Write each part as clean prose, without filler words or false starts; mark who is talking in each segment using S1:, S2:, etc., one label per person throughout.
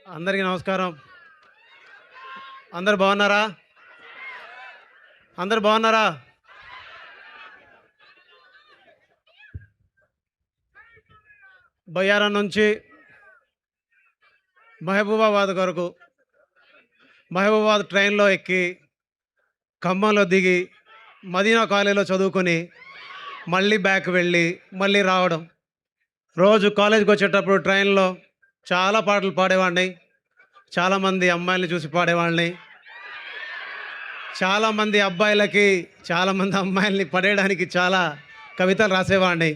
S1: అందరికీ నమస్కారం. అందరు బాగున్నారా? అందరు బాగున్నారా? బయ్యారం నుంచి మహబూబాబాద్ వరకు మహబూబాబాద్ ట్రైన్లో ఎక్కి ఖమ్మంలో దిగి మదీనా కాలేజీలో చదువుకొని మళ్ళీ బ్యాక్ వెళ్ళి మళ్ళీ రావడం. రోజు కాలేజీకి వచ్చేటప్పుడు ట్రైన్లో చాలా పాటలు పాడేవాడిని. చాలామంది అమ్మాయిల్ని చూసి పాడేవాడిని. చాలామంది అబ్బాయిలకి చాలామంది అమ్మాయిల్ని పడేయడానికి చాలా కవితలు రాసేవాడిని.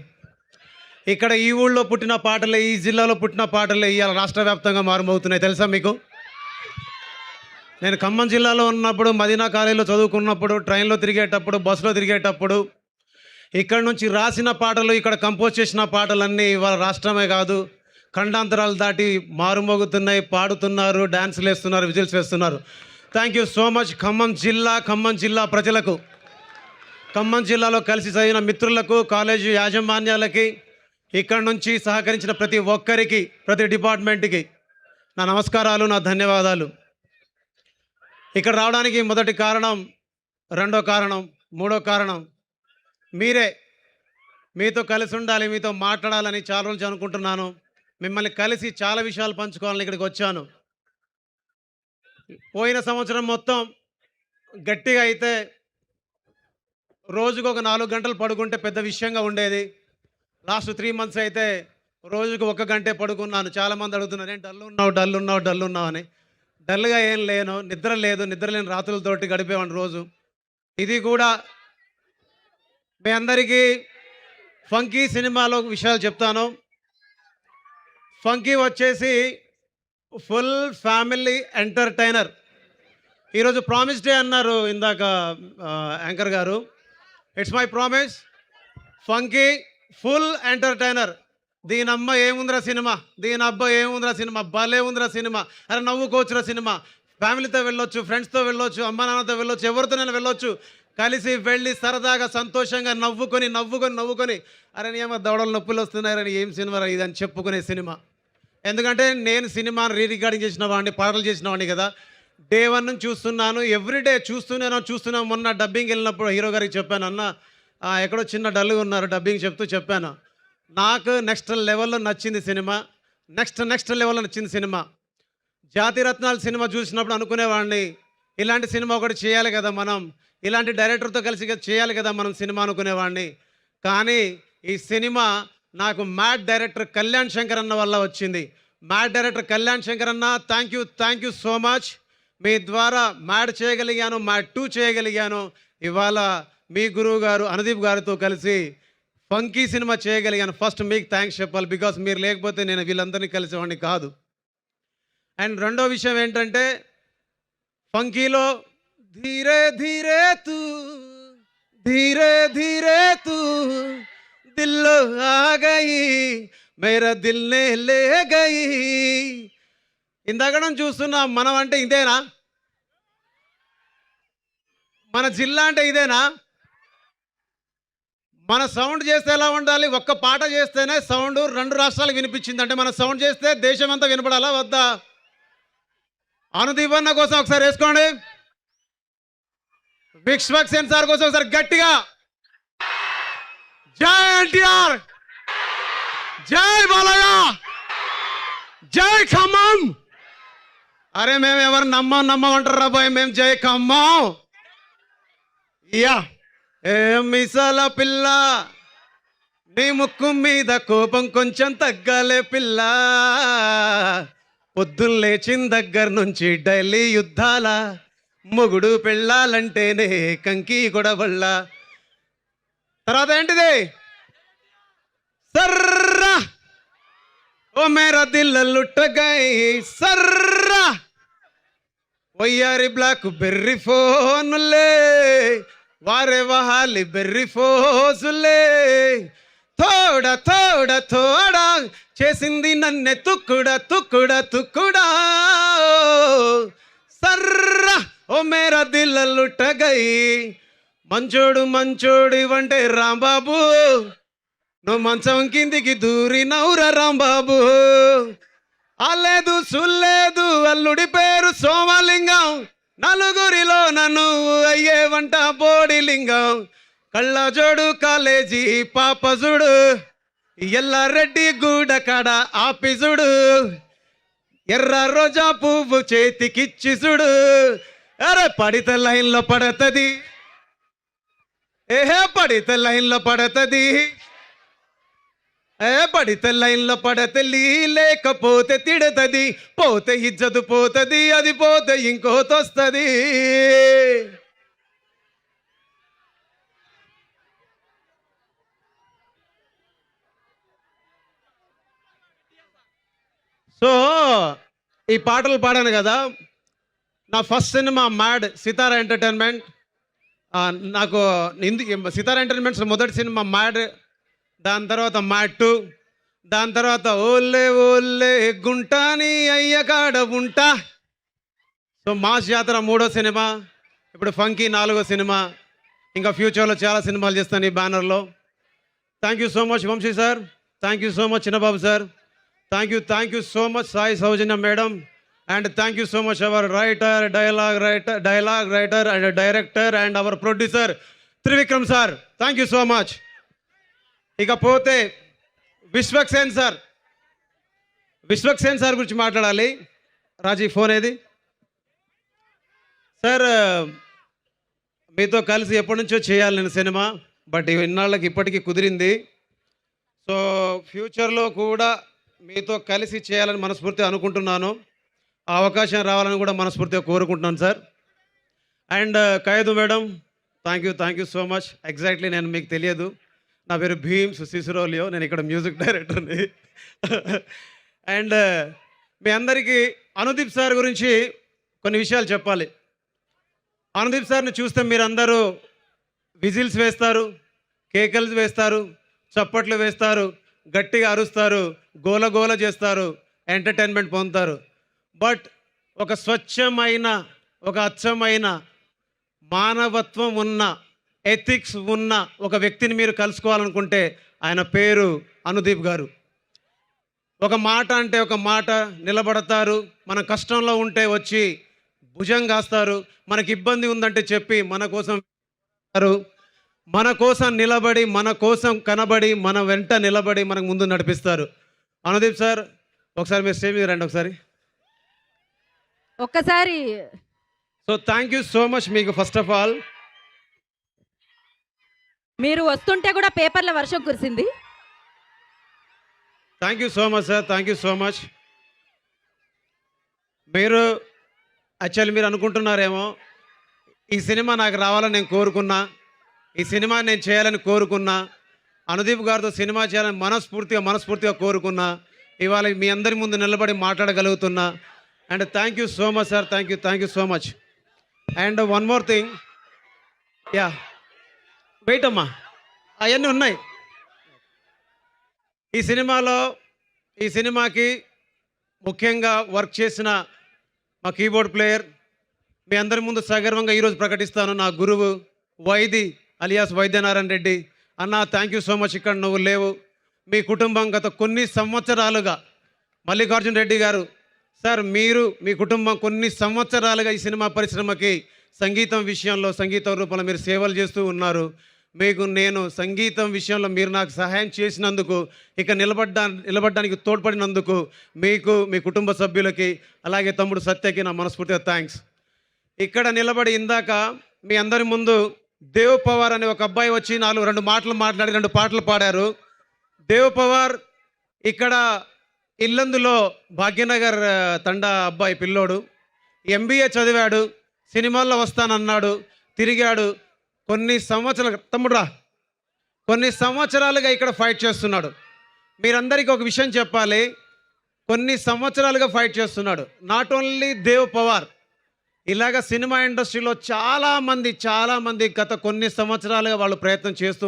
S1: ఇక్కడ ఈ ఊళ్ళో పుట్టిన పాటలే, ఈ జిల్లాలో పుట్టిన పాటలే ఇవాళ రాష్ట్ర వ్యాప్తంగా మారుమవుతున్నాయి. తెలుసా మీకు? నేను ఖమ్మం జిల్లాలో ఉన్నప్పుడు మదీనా కాలేజీలో చదువుకున్నప్పుడు ట్రైన్లో తిరిగేటప్పుడు, బస్సులో తిరిగేటప్పుడు ఇక్కడ నుంచి రాసిన పాటలు, ఇక్కడ కంపోజ్ చేసిన పాటలన్నీ ఇవాళ రాష్ట్రమే కాదు ఖండాంతరాలు దాటి మారుమోగుతున్నాయి. పాడుతున్నారు, డ్యాన్సులు వేస్తున్నారు, విజిల్స్ వేస్తున్నారు. Thank you so much Khammam జిల్లా ప్రజలకు, ఖమ్మం జిల్లాలో కలిసి చదివిన మిత్రులకు, కాలేజీ యాజమాన్యాలకి, ఇక్కడ నుంచి సహకరించిన ప్రతి ఒక్కరికి, ప్రతి డిపార్ట్మెంట్కి నా నమస్కారాలు, నా ధన్యవాదాలు. ఇక్కడ రావడానికి మొదటి కారణం, రెండో కారణం, మూడో కారణం మీరే. మీతో కలిసి ఉండాలి, మీతో మాట్లాడాలని చాలా రోజులు అనుకుంటున్నాను. మిమ్మల్ని కలిసి చాలా విషయాలు పంచుకోవాలని ఇక్కడికి వచ్చాను. పోయిన సంవత్సరం మొత్తం గట్టిగా అయితే రోజుకు ఒక 4 గంటలు పడుకుంటే పెద్ద విషయంగా ఉండేది. లాస్ట్ 3 మంత్స్ అయితే రోజుకు 1 గంటే పడుకున్నాను. చాలామంది అడుగుతున్నారు, నేను డల్ ఉన్నావు అని. డల్గా ఏం లేను, నిద్ర లేని రాత్రులతోటి గడిపేవాడిని రోజు. ఇది కూడా మీ అందరికీ ఫంకీ సినిమాలో విషయాలు చెప్తాను. ఫంకీ వచ్చేసి ఫుల్ ఫ్యామిలీ ఎంటర్టైనర్. ఈరోజు ప్రామిస్ డే అన్నారు ఇందాక యాంకర్ గారు. It's my promise, funky full entertainer. దీని అమ్మ ఏముందిరా సినిమా, దీని అబ్బా ఏముందిరా సినిమా, భలే ఉందిరా సినిమా, అరే నవ్వుకోవచ్చురా సినిమా. ఫ్యామిలీతో వెళ్ళొచ్చు, ఫ్రెండ్స్తో వెళ్ళొచ్చు, అమ్మ నాన్నతో వెళ్ళొచ్చు, ఎవరితోనైనా వెళ్ళొచ్చు. కలిసి వెళ్ళి సరదాగా సంతోషంగా నవ్వుకొని అరే ఏమో దవడలు నొప్పులు వస్తున్నాయని, ఏం సినిమా ఇది అని చెప్పుకునే సినిమా. ఎందుకంటే నేను సినిమాను రికార్డింగ్ చేసిన వాడిని, పాటలు చేసిన వాడిని కదా. డే 1 నుంచి చూస్తున్నాను, ఎవ్రీడే చూస్తున్నాను. మొన్న డబ్బింగ్ వెళ్ళినప్పుడు హీరో గారికి చెప్పాను, అన్న ఎక్కడో చిన్న డల్గా ఉన్నారు, డబ్బింగ్ చెప్తూ చెప్పాను. నాకు నెక్స్ట్ లెవెల్లో నచ్చింది సినిమా. నెక్స్ట్ లెవెల్లో నచ్చింది సినిమా. జాతిరత్నాలు సినిమా చూసినప్పుడు అనుకునేవాడిని, ఇలాంటి సినిమా ఒకటి చేయాలి కదా మనం, ఇలాంటి డైరెక్టర్తో కలిసి చేయాలి కదా మనం సినిమా అనుకునేవాడిని. కానీ ఈ సినిమా నాకు మ్యాడ్ డైరెక్టర్ కళ్యాణ్ శంకర్ అన్న వల్ల వచ్చింది. మ్యాడ్ డైరెక్టర్ కళ్యాణ్ శంకర్ అన్న, థ్యాంక్ యూ సో మచ్. మీ ద్వారా మ్యాడ్ చేయగలిగాను, మ్యాడ్ 2 చేయగలిగాను. ఇవాళ మీ గురువు గారు అనుదీప్ గారితో కలిసి ఫంకీ సినిమా చేయగలిగాను. ఫస్ట్ మీకు థ్యాంక్స్ చెప్పాలి, బికాస్ మీరు లేకపోతే నేను వీళ్ళందరినీ కలిసేవాడిని కాదు. అండ్ రెండో విషయం ఏంటంటే, ఫంకీలో ధీరే ధీరే తూ దిల్లో ఆ గయి మేరా దిల్నే లే గయి. ఇందాక నుంచి చూస్తున్నా, మనం అంటే ఇదేనా? మన జిల్లా అంటే ఇదేనా? మన సౌండ్ చేస్తే ఎలా ఉండాలి? ఒక్క పాట చేస్తేనే సౌండ్ 2 రాష్ట్రాలకు వినిపించింది అంటే మన సౌండ్ చేస్తే దేశం అంతా వినపడాలా వద్దా? అనుదీపన్న కోసం ఒకసారి వేసుకోండి, విశ్వక్సేన్ సార్ కోసం ఒకసారి గట్టిగా జై ఎన్టీఆర్, జై బాలయ్య, జై ఖమ్మం. అరే మేము ఎవరు నమ్మంటారు రా బాయ్, మేము జై ఖమ్మం. యా ఏ మిసాల పిల్ల, నీ ముక్కు మీద కోపం కొంచెం తగ్గాలే పిల్ల. పొద్దున్న లేచిన దగ్గర నుంచి డైలీ యుద్ధాల, మొగుడు పెళ్ళాలంటేనే కంకి గొడవళ్ళ. తర్వాత ఏంటిది? సర్రా ఓ మేరా దిల్ లుట్ట గై సర్రా, వయ్యారి బ్లాక్ బెర్రీ ఫోనులే, వారే వహాలి బెర్రీ ఫోజులే, తోడా చేసింది నన్నే తుక్కుడా సర్రా ఓ మేరా దిల్ లుట్ట గై. మంచోడు ఇవంటే రాంబాబు, నువ్వు మంచం కిందికి దూరినవురా రాంబాబు. అల్లేదు సుల్లేదు అల్లుడి పేరు సోమలింగం, నలుగురిలో నన్ను అయ్యే వంట బోడిలింగం, కళ్ళ జోడు కాలేజీ పాపజుడు, ఎల్లారెడ్డి గూడ కాడ ఆఫీసుడు, ఎర్ర రోజా పువ్వు చేతికిచ్చి చూడు, అరే పడితే లైన్లో పడతది, ఏహే పడితే లైన్లో పడతది, పడితే లైన్లో పడతలి, లేకపోతే తిడతది, పోతే ఇజ్జతు పోతుంది, అది పోతే ఇంకోతొస్తుంది. సో ఈ పాటలు పాడాను కదా, నా ఫస్ట్ సినిమా మ్యాడ్ సితారా ఎంటర్టైన్మెంట్. నాకు సితారా ఎంటర్టైన్మెంట్స్ మొదటి సినిమా మ్యాడ్, దాని తర్వాత మ్యాడ్ 2, దాని తర్వాత ఓల్లే ఓల్లే గుంటాని అయ్యకాడ ఉంటా. సో మాస్ జాతర 3వ సినిమా, ఇప్పుడు ఫంకీ 4వ సినిమా, ఇంకా ఫ్యూచర్లో చాలా సినిమాలు చేస్తాను ఈ బ్యానర్లో. Thank you so much Vamsi sir, thank you so much Chinnababu sir, thank you so much Sai Soujanya madam, and thank you so much our writer, dialogue writer and director and our producer Trivikram sir, thank you so much. ఇకపోతే Vishwaksen sir గురించి మాట్లాడాలి. రాజీ phone ఏది sir? మీతో కలిసి ఎప్పటి నుంచో చేయాలి నేను సినిమా, బట్ ఇన్నాళ్ళకి ఇప్పటికీ కుదిరింది. సో ఫ్యూచర్లో కూడా మీతో కలిసి చేయాలని మనస్ఫూర్తిగా అనుకుంటున్నాను. ఆ అవకాశం రావాలని కూడా మనస్ఫూర్తిగా కోరుకుంటున్నాను సార్. అండ్ ఖైదు madam, thank you so much. Exactly నేను మీకు తెలియదు, నా పేరు భీమ్స్ సిసిరోలియో, నేను ఇక్కడ మ్యూజిక్ డైరెక్టర్ని. అండ్ మీ అందరికీ అనుదీప్ సార్ గురించి కొన్ని విషయాలు చెప్పాలి. అనుదీప్ సార్ని చూస్తే మీరందరూ విజిల్స్ వేస్తారు, కేకలు వేస్తారు, చప్పట్లు వేస్తారు, గట్టిగా అరుస్తారు, గోల చేస్తారు, ఎంటర్టైన్మెంట్ పొందుతారు. బట్ ఒక స్వచ్ఛమైన, ఒక అచ్చమైన మానవత్వం ఉన్న, ఎథిక్స్ ఉన్న ఒక వ్యక్తిని మీరు కలుసుకోవాలనుకుంటే ఆయన పేరు అనుదీప్ గారు. ఒక మాట అంటే ఒక మాట, నిలబడతారు. మన కష్టంలో ఉంటే వచ్చి భుజం కాస్తారు, మనకి ఇబ్బంది ఉందంటే చెప్పి మన కోసం నిలబడి, మన కోసం కనబడి, మన వెంట నిలబడి మనకు ముందు నడిపిస్తారు. అనుదీప్ సార్, ఒకసారి మీరు స్టేజ్ మీద రండి ఒక్కసారి. So thank you so much మీకు. ఫస్ట్ ఆఫ్ ఆల్
S2: మీరు వస్తుంటే కూడా పేపర్ల వర్షం కురిసింది.
S1: Thank you so much sir, thank you so much. మీరు యాక్చువల్లీ మీరు అనుకుంటున్నారేమో, ఈ సినిమా నాకు రావాలని నేను కోరుకున్నా, ఈ సినిమా నేను చేయాలని కోరుకున్నా, అనుదీప్ గారితో సినిమా చేయాలని మనస్ఫూర్తిగా కోరుకున్నా, ఇవాళ మీ అందరి ముందు నిలబడి మాట్లాడగలుగుతున్నా. And thank you so much sir, thank you so much. And one more thing, yeah wait అమ్మా, అవన్నీ ఉన్నాయి. ఈ సినిమాకి ముఖ్యంగా వర్క్ చేసిన మా కీబోర్డ్ ప్లేయర్, మీ అందరి ముందు సగర్వంగా ఈరోజు ప్రకటిస్తాను, నా గురువు వైది అలియాస్ వైద్యనారాయణ రెడ్డి అన్న. Thank you so much. ఇక్కడ నువ్వు లేవు, మీ కుటుంబం గత కొన్ని సంవత్సరాలుగా, మల్లికార్జున రెడ్డి గారు సార్, మీరు మీ కుటుంబం కొన్ని సంవత్సరాలుగా ఈ సినిమా పరిశ్రమకి సంగీతం విషయంలో, సంగీతం రూపంలో మీరు సేవలు చేస్తూ ఉన్నారు. మీకు నేను సంగీతం విషయంలో మీరు నాకు సహాయం చేసినందుకు, ఇక నిలబడడానికి తోడ్పడినందుకు మీకు, మీ కుటుంబ సభ్యులకి, అలాగే తమ్ముడు సత్యకి నా మనస్ఫూర్తిగా థ్యాంక్స్. ఇక్కడ నిలబడి ఇందాక మీ అందరి ముందు దేవ్ పవార్ అనే ఒక అబ్బాయి వచ్చి 2 మాటలు మాట్లాడి 2 పాటలు పాడారు. దేవ్ పవార్ ఇక్కడ ఇల్లందులో భాగ్యనగర్ తండా అబ్బాయి పిల్లోడు, MBA చదివాడు, సినిమాల్లో వస్తానన్నాడు, తిరిగాడు. కొన్ని సంవత్సరాలుగా ఇక్కడ ఫైట్ చేస్తున్నాడు. మీరందరికీ ఒక విషయం చెప్పాలి, కొన్ని సంవత్సరాలుగా ఫైట్ చేస్తున్నాడు. నాట్ ఓన్లీ దేవ్ పవార్, ఇలాగ సినిమా ఇండస్ట్రీలో చాలామంది గత కొన్ని సంవత్సరాలుగా వాళ్ళు ప్రయత్నం చేస్తూ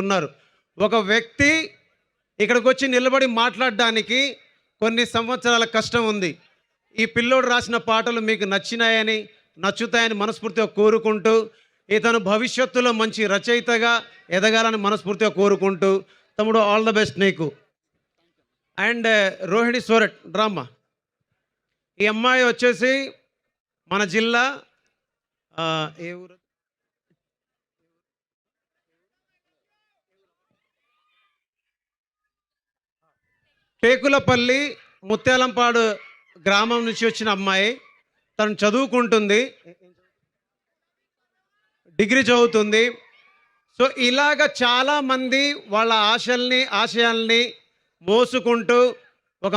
S1: ఉన్నారు. ఒక వ్యక్తి ఇక్కడికి వచ్చి నిలబడి మాట్లాడడానికి కొన్ని సంవత్సరాల కష్టం ఉంది. ఈ పిల్లోడు రాసిన పాటలు మీకు నచ్చుతాయని మనస్ఫూర్తిగా కోరుకుంటూ, ఇతను భవిష్యత్తులో మంచి రచయితగా ఎదగాలని మనస్ఫూర్తిగా కోరుకుంటూ, తమ్ముడు ఆల్ ద బెస్ట్ నీకు. అండ్ రోహిణి సోరట్ డ్రామా. ఈ అమ్మాయి వచ్చేసి మన జిల్లా ఏ ఊరు, టేకులపల్లి ముత్యాలంపాడు గ్రామం నుంచి వచ్చిన అమ్మాయి. తను చదువుకుంటుంది, డిగ్రీ చదువుతుంది. సో ఇలాగ చాలామంది వాళ్ళ ఆశయాల్ని మోసుకుంటూ ఒక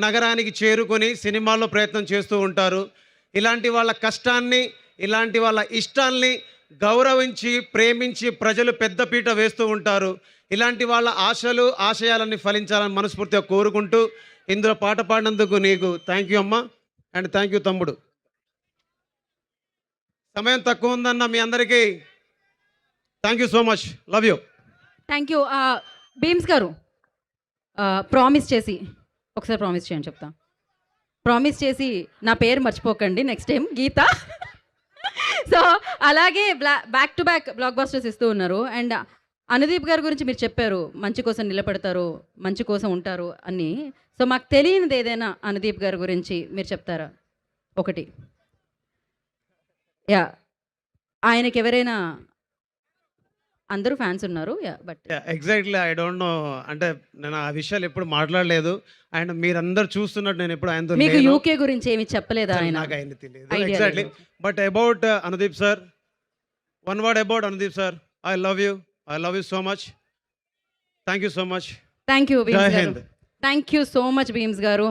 S1: నగరానికి చేరుకొని సినిమాల్లో ప్రయత్నం చేస్తూ ఉంటారు. ఇలాంటి వాళ్ళ కష్టాన్ని, ఇలాంటి వాళ్ళ ఇష్టాల్ని గౌరవించి ప్రేమించి ప్రజలు పెద్దపీట వేస్తూ ఉంటారు. ఇలాంటి వాళ్ళ ఆశయాలని ఫలించాలని మనస్ఫూర్తిగా కోరుకుంటూ ఇందులో పాట పాడినందుకు నీకు థ్యాంక్ యూ అమ్మ, అండ్ థ్యాంక్ యూ తమ్ముడు. సమయం తక్కువ ఉందన్న మీ అందరికీ thank you so much, love you.
S2: Thank you. Bheems గారు ప్రామిస్ చేసి ఒకసారి ప్రామిస్ చేయండి, చెప్తా. ప్రామిస్ చేసి నా పేరు మర్చిపోకండి నెక్స్ట్ టైం, గీత. సో అలాగే back to back black busters ఇస్తూ ఉన్నారు. అండ్ అనుదీప్ గారి గురించి మీరు చెప్పారు, మంచి కోసం నిలబడతారు, మంచి కోసం ఉంటారు అని. సో మాకు తెలియనిది ఏదైనా అనుదీప్ గారి గురించి మీరు చెప్తారా? ఒకటి, యా, ఆయనకి ఎవరైనా, అందరూ ఫ్యాన్స్ ఉన్నారు, yeah, but
S1: exactly I don't know, అంటే నేను ఆ విషయాలు ఎప్పుడు మాట్లాడలేదు. అండ్ మీరందరూ చూస్తున్నట్టు నేను ఎప్పుడు ఆయనతో
S2: మీకు యూకే గురించి ఏమి చెప్పలేదా ఆయన?
S1: నాకు ఆయన తెలియదు exactly. But about Anudeep sir, one word about Anudeep sir, I love you so much. Thank you so much.
S2: Thank you
S1: జై
S2: భీమ్స్ గారు.
S1: Hind.
S2: Thank you so much Bheems గారు.